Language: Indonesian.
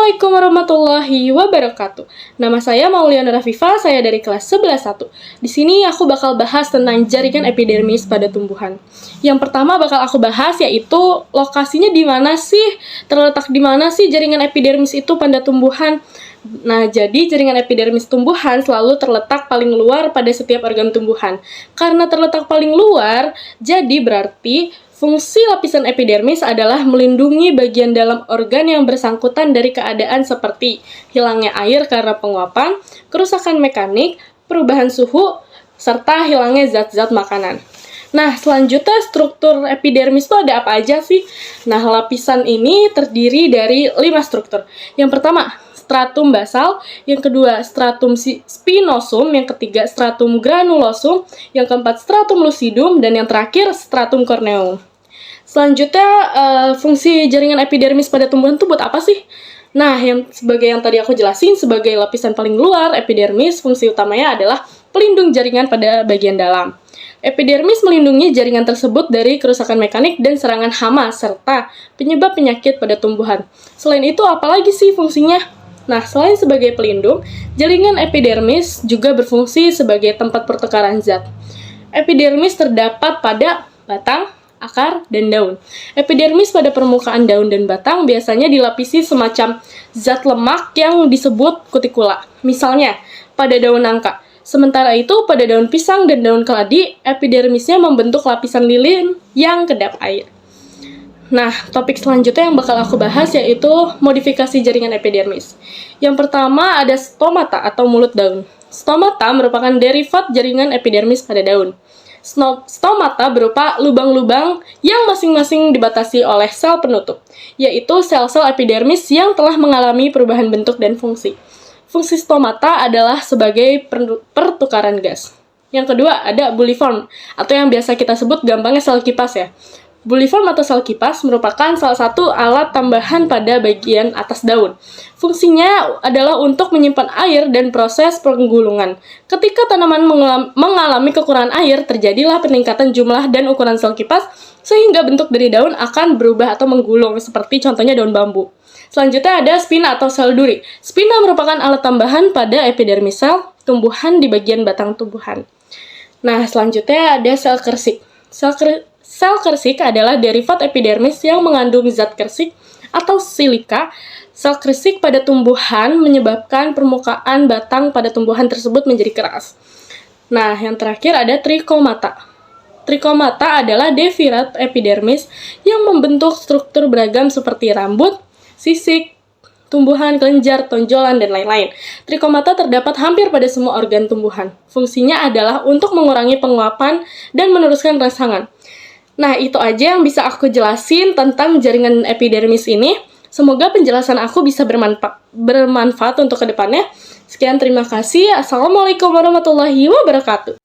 Assalamualaikum warahmatullahi wabarakatuh. Nama saya Mauliana Rafifa, saya dari kelas 11-1. Di sini aku bakal bahas tentang jaringan epidermis pada tumbuhan. Yang pertama bakal aku bahas yaitu lokasinya di mana sih, terletak di mana sih jaringan epidermis itu pada tumbuhan. Nah, jadi jaringan epidermis tumbuhan selalu terletak paling luar pada setiap organ tumbuhan. Karena terletak paling luar, jadi berarti fungsi lapisan epidermis adalah melindungi bagian dalam organ yang bersangkutan dari keadaan seperti hilangnya air karena penguapan, kerusakan mekanik, perubahan suhu, serta hilangnya zat-zat makanan. Nah, selanjutnya struktur epidermis itu ada apa aja sih? Nah, lapisan ini terdiri dari 5 struktur. Yang pertama, stratum basal, yang kedua stratum spinosum, yang ketiga stratum granulosum, yang keempat stratum lucidum, dan yang terakhir stratum corneum. Selanjutnya, fungsi jaringan epidermis pada tumbuhan itu buat apa sih? Nah, sebagai yang tadi aku jelasin, sebagai lapisan paling luar, epidermis fungsi utamanya adalah pelindung jaringan pada bagian dalam. Epidermis melindungi jaringan tersebut dari kerusakan mekanik dan serangan hama, serta penyebab penyakit pada tumbuhan. Selain itu, apalagi sih fungsinya? Nah, selain sebagai pelindung, jaringan epidermis juga berfungsi sebagai tempat pertukaran zat. Epidermis terdapat pada batang, akar, dan daun. Epidermis pada permukaan daun dan batang biasanya dilapisi semacam zat lemak yang disebut kutikula. Misalnya, pada daun nangka. Sementara itu, pada daun pisang dan daun keladi, epidermisnya membentuk lapisan lilin yang kedap air. Nah, topik selanjutnya yang bakal aku bahas yaitu modifikasi jaringan epidermis. Yang pertama ada stomata atau mulut daun. Stomata merupakan derivat jaringan epidermis pada daun. Stomata berupa lubang-lubang yang masing-masing dibatasi oleh sel penutup, yaitu sel-sel epidermis yang telah mengalami perubahan bentuk dan fungsi. Fungsi stomata adalah sebagai pertukaran gas. Yang kedua ada buliform, atau yang biasa kita sebut gampangnya sel kipas ya. Buliform atau sel kipas merupakan salah satu alat tambahan pada bagian atas daun. Fungsinya adalah untuk menyimpan air dan proses penggulungan. Ketika tanaman mengalami kekurangan air, terjadilah peningkatan jumlah dan ukuran sel kipas, sehingga bentuk dari daun akan berubah atau menggulung, seperti contohnya daun bambu. Selanjutnya ada spina atau sel duri. Spina merupakan alat tambahan pada epidermis sel tumbuhan di bagian batang tumbuhan. Nah, selanjutnya ada sel kersik. Sel kersik adalah derivat epidermis yang mengandung zat kersik atau silika. Sel kersik pada tumbuhan menyebabkan permukaan batang pada tumbuhan tersebut menjadi keras. Nah, yang terakhir ada trichomata. Trichomata adalah derivat epidermis yang membentuk struktur beragam seperti rambut, sisik, tumbuhan, kelenjar, tonjolan, dan lain-lain. Trichomata terdapat hampir pada semua organ tumbuhan. Fungsinya adalah untuk mengurangi penguapan dan meneruskan rangsangan. Nah, itu aja yang bisa aku jelasin tentang jaringan epidermis ini. Semoga penjelasan aku bisa bermanfaat untuk kedepannya. Sekian, terima kasih. Assalamualaikum warahmatullahi wabarakatuh.